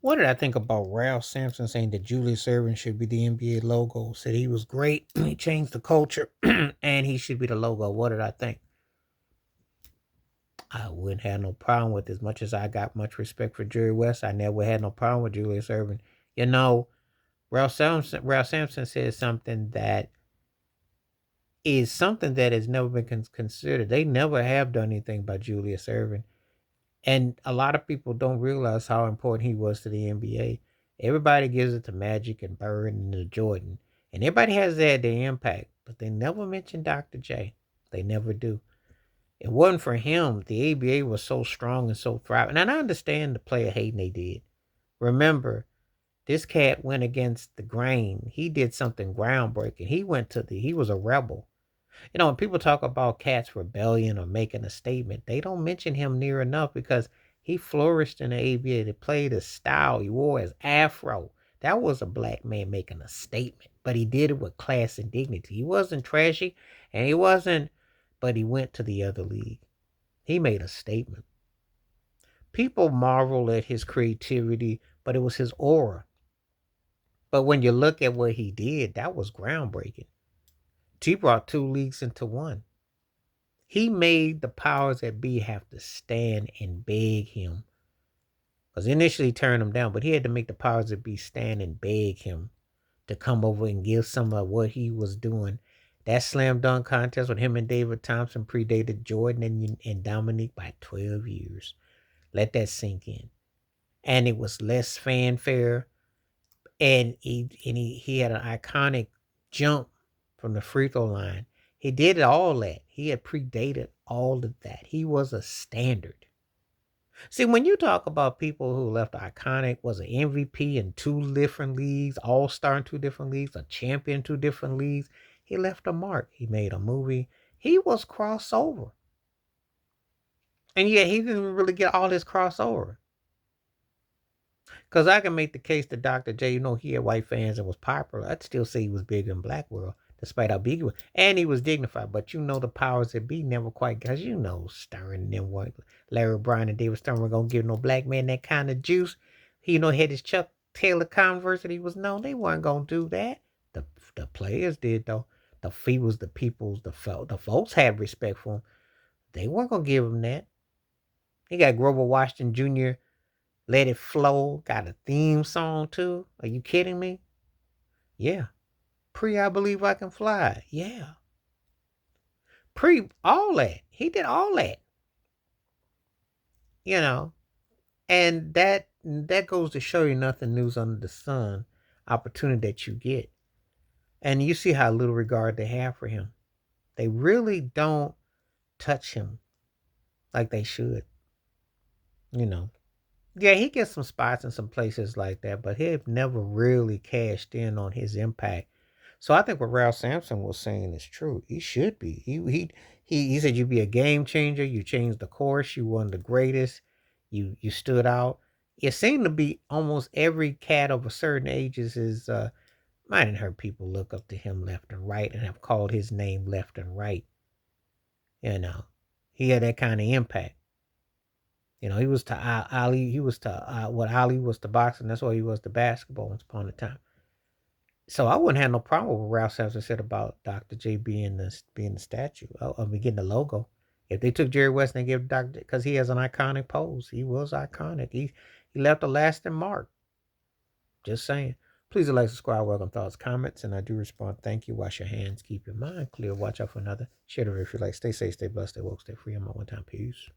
What did I think about Ralph Sampson saying that Julius Erving should be the NBA logo? Said he was great, he changed the culture, and he should be the logo. What did I think? I wouldn't have no problem with as much as I got much respect for Jerry West. I never had no problem with Julius Erving. You know, Ralph Sampson said something that is something that has never been considered. They never have done anything by Julius Erving. And a lot of people don't realize how important he was to the NBA. Everybody gives it to Magic and Bird and to Jordan. And everybody has their impact, but they never mention Dr. J. They never do. It wasn't for him. The ABA was so strong and so thriving. And I understand the player hating they did. Remember, this cat went against the grain. He did something groundbreaking. He was a rebel. When people talk about Cat's rebellion or making a statement, they don't mention him near enough because he flourished in the ABA. They played his style. He wore his afro. That was a black man making a statement, but he did it with class and dignity. He wasn't trashy, and he wasn't, but he went to the other league. He made a statement. People marvel at his creativity, but it was his aura. But when you look at what he did, that was groundbreaking. He brought two leagues into one. He made the powers that be have to stand and beg him. Because initially he turned them down, but he had to make the powers that be stand and beg him to come over and give some of what he was doing. That slam dunk contest with him and David Thompson predated Jordan and Dominique by 12 years. Let that sink in. And it was less fanfare. And he had an iconic jump from the free throw line. He did all that. He had predated all of that. He was a standard. See, when you talk about people who left iconic, was an MVP in two different leagues, all-star in two different leagues, a champion in two different leagues, he left a mark. He made a movie. He was crossover. And yet he didn't really get all his crossover. Because I can make the case that Dr. J, he had white fans and was popular. I'd still say he was bigger in Black World, despite how big he was. And he was dignified. But the powers that be never quite, because Stern and them, Larry O'Brien and David Stern were going to give no black man that kind of juice. He, had his Chuck Taylor Converse that he was known. They weren't going to do that. The players did, though. He was the people's, the folks had respect for him. They weren't going to give him that. He got Grover Washington Jr., Let It Flow, got a theme song too. Are you kidding me? Yeah. I Believe I Can Fly. Yeah. All that. He did all that. And that goes to show you nothing news under the sun, opportunity that you get. And you see how little regard they have for him. They really don't touch him like they should. Yeah, he gets some spots in some places like that, but he never really cashed in on his impact. So I think what Ralph Sampson was saying is true. He should be. He said you'd be a game changer. You changed the course. You won the greatest. You stood out. It seemed to be almost every cat of a certain ages is I didn't heard people look up to him left and right and have called his name left and right. He had that kind of impact. He was to Ali. He was to what Ali was to boxing. That's what he was to basketball once upon a time. So I wouldn't have no problem with what Ralph Sampson said about Dr. J being the statue. Getting the logo. If they took Jerry West and they gave Dr. because he has an iconic pose. He was iconic. He left a lasting mark. Just saying. Please like, subscribe, welcome thoughts, comments, and I do respond. Thank you. Wash your hands. Keep your mind clear. Watch out for another. Share the video if you like. Stay safe, stay blessed, stay woke, stay free. I'm on one time. Peace.